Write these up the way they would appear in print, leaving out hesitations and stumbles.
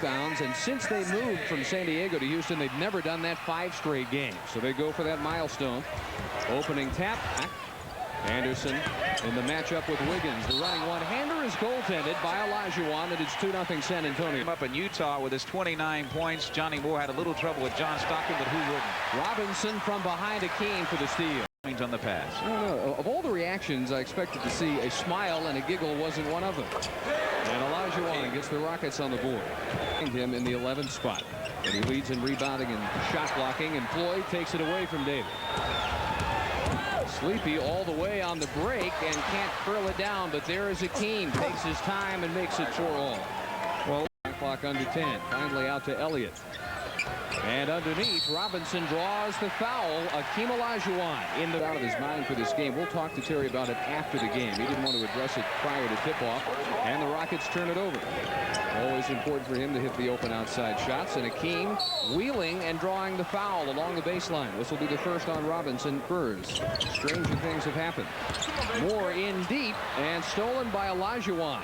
rebounds, and since they moved from San Diego to Houston, they've never done that 5 straight games. So they go for that milestone. Opening tap. Anderson in the matchup with Wiggins. The running one-hander is goaltended by Olajuwon, and it's 2-0 San Antonio. Up in Utah with his 29 points. Johnny Moore had a little trouble with John Stockton, but who wouldn't? Robinson from behind Hakeem for the steal. On the pass. I don't know. Of all the reactions, I expected to see a smile, and a giggle wasn't one of them. And Olajuwon gets the Rockets on the board. Him in the 11th spot. And he leads in rebounding and shot blocking, and Floyd takes it away from David. Sleepy all the way on the break and can't curl it down, but there is Hakeem. Takes his time and makes it 4-all. Well, clock under 10. Finally out to Elliott. And underneath, Robinson draws the foul. Hakeem Olajuwon out of his mind for this game. We'll talk to Terry about it after the game. He didn't want to address it prior to tip-off, and the Rockets turn it over. Always important for him to hit the open outside shots, and Hakeem wheeling and drawing the foul along the baseline. This will be the first on Robinson. Spurs. Stranger things have happened. Moore in deep and stolen by Olajuwon.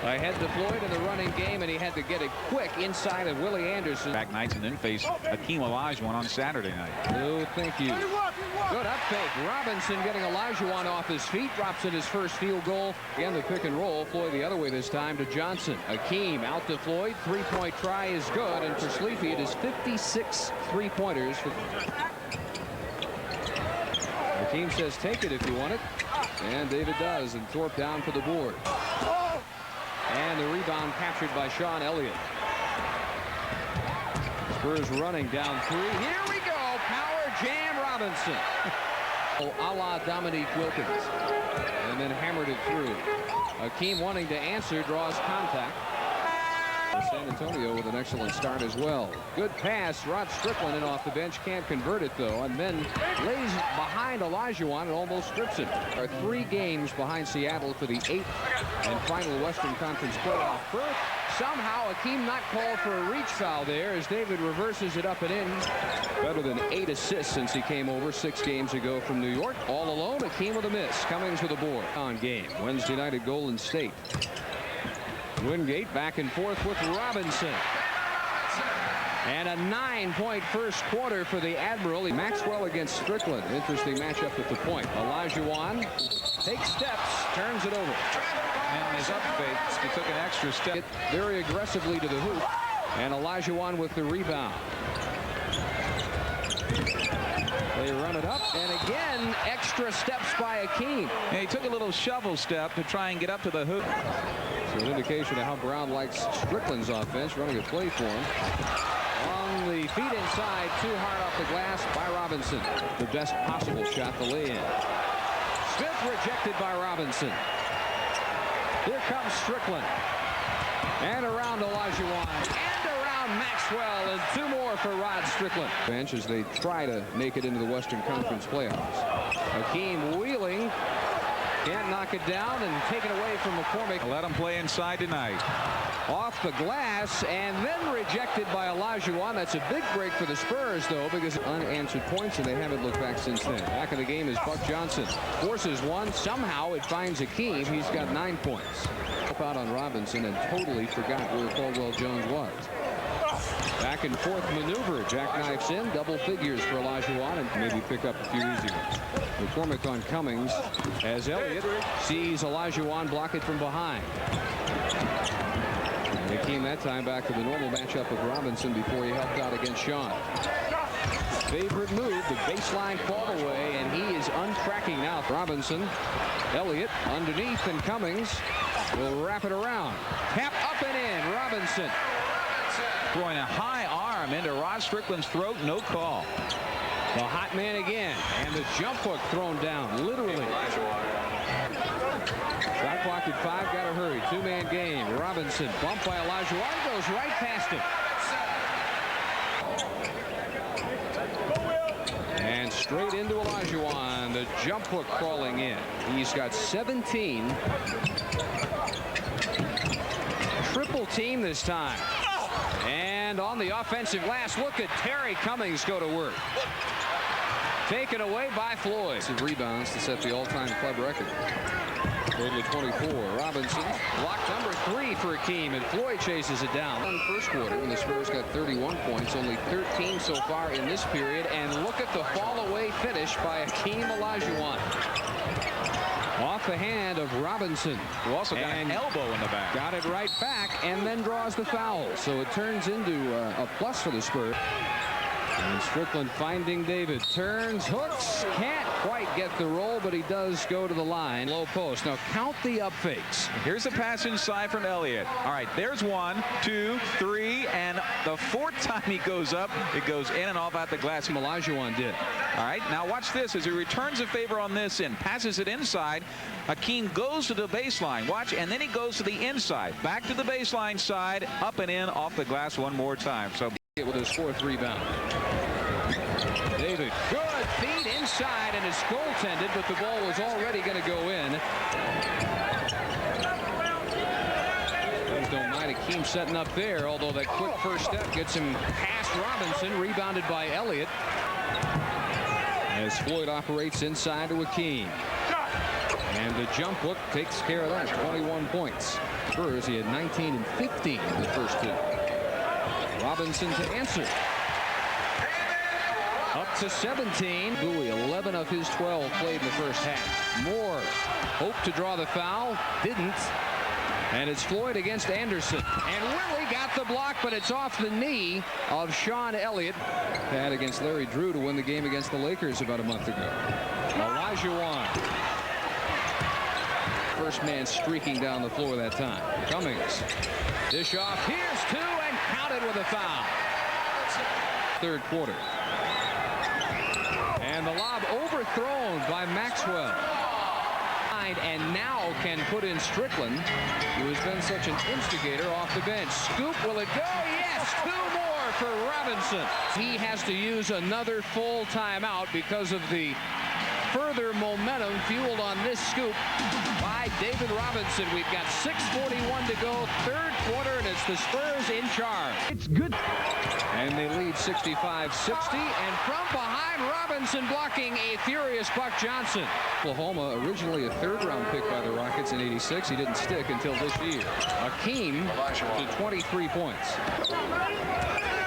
Ahead to Floyd in the running game, and he had to get it quick inside of Willie Anderson. Back nights and then face Hakeem Olajuwon on Saturday night. No, thank you. Good up fake. Robinson getting Olajuwon off his feet. Drops in his first field goal. Again, the pick and roll. Floyd the other way this time to Johnson. Hakeem out to Floyd. Three-point try is good, and for Sleepy, it is 56 three-pointers. Hakeem says take it if you want it, and David does, and Thorpe down for the board. And the rebound captured by Sean Elliott. Spurs running down 3. Here we go. Power jam Robinson. A la Dominique Wilkins. And then hammered it through. Hakeem wanting to answer, draws contact. San Antonio with an excellent start as well. Good pass. Rod Strickland in off the bench. Can't convert it, though. And then lays behind Olajuwon and almost strips it. Are 3 games behind Seattle for the 8th and final Western Conference playoff berth. Somehow Hakeem not called for a reach foul there as David reverses it up and in. Better than 8 assists since he came over 6 games ago from New York. All alone, Hakeem with a miss. Cummings with a board. On game. Wednesday night at Golden State. Wingate back and forth with Robinson. And a 9-point first quarter for the Admiral. Maxwell against Strickland. Interesting matchup at the point. Olajuwon takes steps, turns it over. And his up fake, he took an extra step. Very aggressively to the hoop. And Olajuwon with the rebound. They run it up, and again, extra steps by Hakeem. And he took a little shovel step to try and get up to the hoop. So an indication of how Brown likes Strickland's offense, running a play for him. On the feet inside, too hard off the glass by Robinson. The best possible shot, the lay-in. Smith rejected by Robinson. Here comes Strickland. And around Olajuwon. And around Maxwell. And 2 more for Rod Strickland. Bench as they try to make it into the Western Conference playoffs. Hakeem wheeling. Can't knock it down, and taken away from McCormick. Let him play inside tonight. Off the glass and then rejected by Olajuwon. That's a big break for the Spurs, though, because unanswered points, and they haven't looked back since then. Back in the game is Buck Johnson. Forces one. Somehow it finds Hakeem. He's got 9 points. Help out on Robinson and totally forgot where Caldwell Jones was. Back and forth maneuver. Jackknifes in. Double figures for Olajuwon, and maybe pick up a few easy ones. McCormick on Cummings as Elliott sees Olajuwon block it from behind. And Hakeem that time back to the normal matchup with Robinson before he helped out against Sean. Favorite move, the baseline fall away, and he is untracking now. Robinson, Elliott underneath, and Cummings will wrap it around. Tap up and in. Robinson throwing a high arm into Rod Strickland's throat. No call. The hot man again, and the jump hook thrown down, literally. Shot clock at 5, got to hurry. 2-man game. Robinson bumped by Olajuwon, goes right past him. And straight into Olajuwon, the jump hook crawling in. He's got 17. Triple team this time. And on the offensive glass, look at Terry Cummings go to work. Taken away by Floyd. Some rebounds to set the all-time club record. Total of 24. Robinson. Block number 3 for Hakeem, and Floyd chases it down. In the first quarter, when the Spurs got 31 points, only 13 so far in this period. And look at the fall-away finish by Hakeem Olajuwon. Off the hand of Robinson. Who also got an elbow in the back. Got it right back and then draws the foul. So it turns into a plus for the Spurs. And Strickland finding David. Turns, hooks, can't quite get the roll, but he does go to the line. Low post. Now count the up fakes. Here's a pass inside from Elliott. All right, there's 1, 2, 3, and the 4th time he goes up, it goes in and off out the glass. Olajuwon did. All right, now watch this as he returns a favor on this end. Passes it inside. Hakeem goes to the baseline. Watch, and then he goes to the inside. Back to the baseline side, up and in, off the glass one more time. So with his 4th rebound. David, good feed inside, and it's goaltended, but the ball was already going to go in. There's no mind Hakeem setting up there, although that quick first step gets him past Robinson, rebounded by Elliott. As Floyd operates inside to Hakeem. And the jump hook takes care of that. 21 points. Spurs, he had 19 and 15 in the first 2. Robinson to answer. Up to 17. Bowie, 11 of his 12 played in the first half. Moore hoped to draw the foul. Didn't. And it's Floyd against Anderson. And Willie got the block, but it's off the knee of Sean Elliott. Had against Larry Drew to win the game against the Lakers about a month ago. Olajuwon. First man streaking down the floor that time. Cummings. Dish off. Here's 2 and counted with a foul. 3rd quarter. And the lob overthrown by Maxwell. And now can put in Strickland, who has been such an instigator off the bench. Scoop, will it go? Yes, 2 more for Robinson. He has to use another full timeout because of the further momentum fueled on this scoop by David Robinson. We've got 6:41 to go, 3rd quarter, and it's the Spurs in charge. It's good. And they lead 65-60, and from behind, Robinson blocking a furious Buck Johnson. Oklahoma, originally a 3rd-round pick by the Rockets in '86. He didn't stick until this year. Hakeem to 23 points.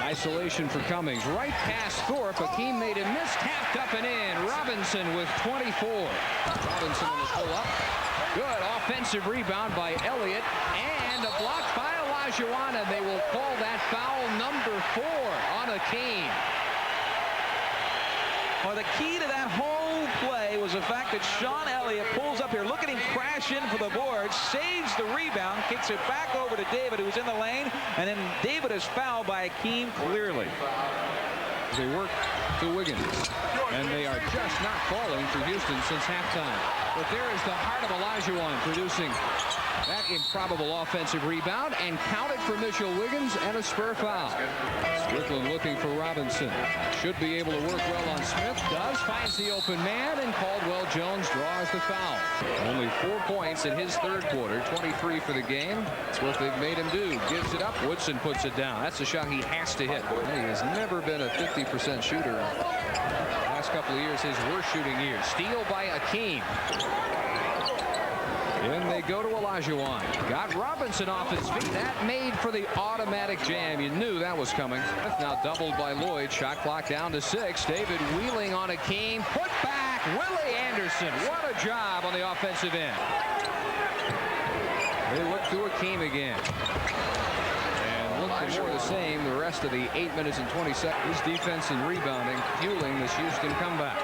Isolation for Cummings. Right past Thorpe. Hakeem made a miss. Tapped up and in. Robinson with 24. Robinson on the pull-up. Good offensive rebound by Elliott. And a block by Olajuwon. And they will call that foul number 4 on Hakeem. Well, the key to that whole play was the fact that Sean Elliott pulls up here. Look at him crash in for the board, saves the rebound, kicks it back over to David, who's in the lane, and then David is fouled by Hakeem clearly. They work to Wiggins, and they are just not falling for Houston since halftime. But there is the heart of Olajuwon producing that improbable offensive rebound, and counted for Mitchell Wiggins, and a Spur foul. Strickland looking for Robinson. Should be able to work well on Smith. Does, finds the open man, and Caldwell Jones draws the foul. Only 4 points in his 3rd quarter, 23 for the game. That's what they've made him do. Gives it up. Woodson puts it down. That's a shot he has to hit. He has never been a 50% shooter. Last couple of years, his worst shooting years. Steal by Hakeem. In they go to Olajuwon. Got Robinson off his feet. That made for the automatic jam. You knew that was coming. Now doubled by Lloyd. Shot clock down to 6. David wheeling on Hakeem. Put back. Willie Anderson. What a job on the offensive end. They look to Hakeem again. And look for more of the same the rest of the 8 minutes and 20 seconds. His defense and rebounding fueling this Houston comeback.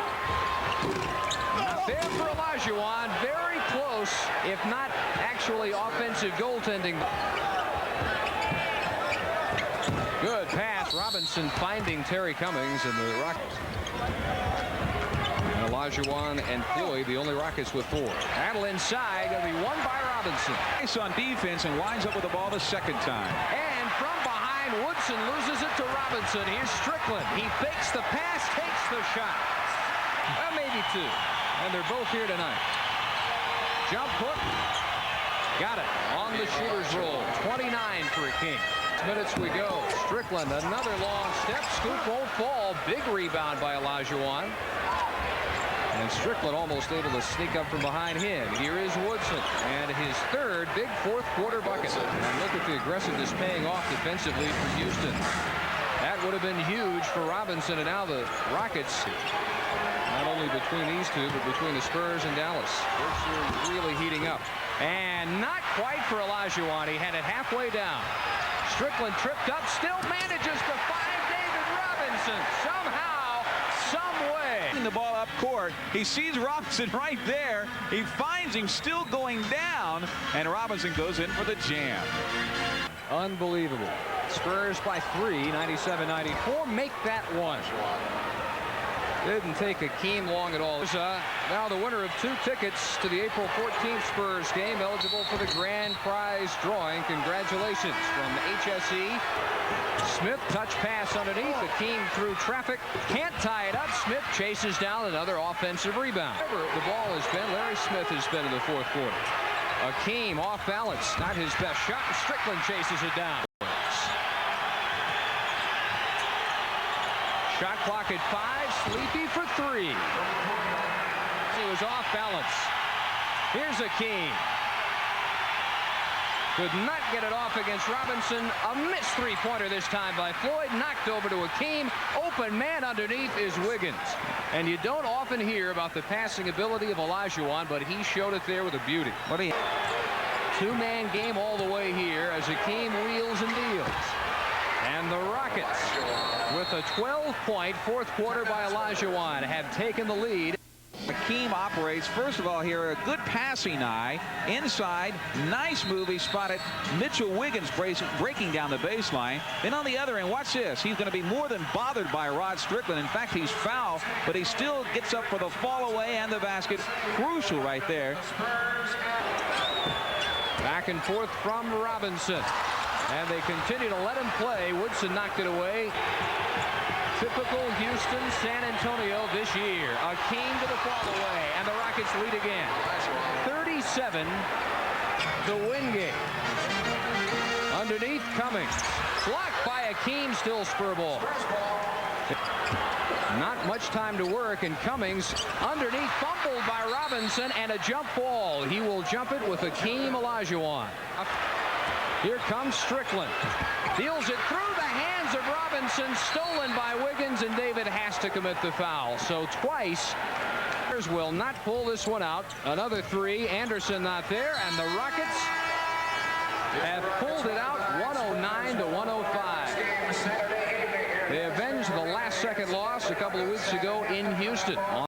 Not there for Olajuwon. Very close, if not actually offensive goaltending. Good pass. Robinson finding Terry Cummings, and the Rockets. And Olajuwon and Floyd, the only Rockets with 4. Battle inside, going to be won by Robinson. Nice on defense and winds up with the ball the 2nd time. And from behind, Woodson loses it to Robinson. Here's Strickland. He fakes the pass, takes the shot. Well, maybe 2. And they're both here tonight. Jump hook. Got it. On the shooter's roll. 29 for Hakeem. Minutes we go. Strickland, another long step. Scoop won't fall. Big rebound by Olajuwon. And Strickland almost able to sneak up from behind him. Here is Woodson, and his third big fourth quarter bucket. And look at the aggressiveness paying off defensively for Houston. That would have been huge for Robinson, and now the Rockets, not only between these two, but between the Spurs and Dallas, they're really heating up. And not quite for Olajuwon. He had it halfway down. Strickland tripped up, still manages to find David Robinson somehow, some way. The ball up court. He sees Robinson right there. He finds him still going down, and Robinson goes in for the jam. Unbelievable. Spurs by 3, 97-94. Make that one. Didn't take Hakeem long at all. Now the winner of 2 tickets to the April 14th Spurs game, eligible for the grand prize drawing. Congratulations from HSE. Smith, touch pass underneath. Hakeem through traffic. Can't tie it up. Smith chases down another offensive rebound. The ball has been, Larry Smith has been in the fourth quarter. Hakeem off balance. Not his best shot. Strickland chases it down. Shot clock at 5. Sleepy for 3. He was off balance. Here's Hakeem. Could not get it off against Robinson. A missed three-pointer this time by Floyd. Knocked over to Hakeem. Open man underneath is Wiggins. And you don't often hear about the passing ability of Olajuwon, but he showed it there with a beauty. Two-man game all the way here as Hakeem wheels and deals. And the Rockets, with a 12-point fourth quarter by Olajuwon, have taken the lead. Hakeem operates, first of all, here, a good passing eye. Inside, nice move. He spotted Mitchell Wiggins breaking down the baseline. Then on the other end, watch this. He's going to be more than bothered by Rod Strickland. In fact, he's fouled, but he still gets up for the fall away and the basket. Crucial right there. Back and forth from Robinson. And they continue to let him play. Woodson knocked it away. Typical Houston, San Antonio this year. Hakeem to the fall away, and the Rockets lead again. 37 to win game. Underneath Cummings. Blocked by Hakeem, still spur ball. Not much time to work, and Cummings underneath, fumbled by Robinson, and a jump ball. He will jump it with Hakeem Olajuwon. Here comes Strickland. Deals it through the hands of Robinson, stolen by Wiggins, and David has to commit the foul. So twice, will not pull this one out. Another 3, Anderson not there, and the Rockets have pulled it out 109 to 105. They avenged the last second loss a couple of weeks ago in Houston.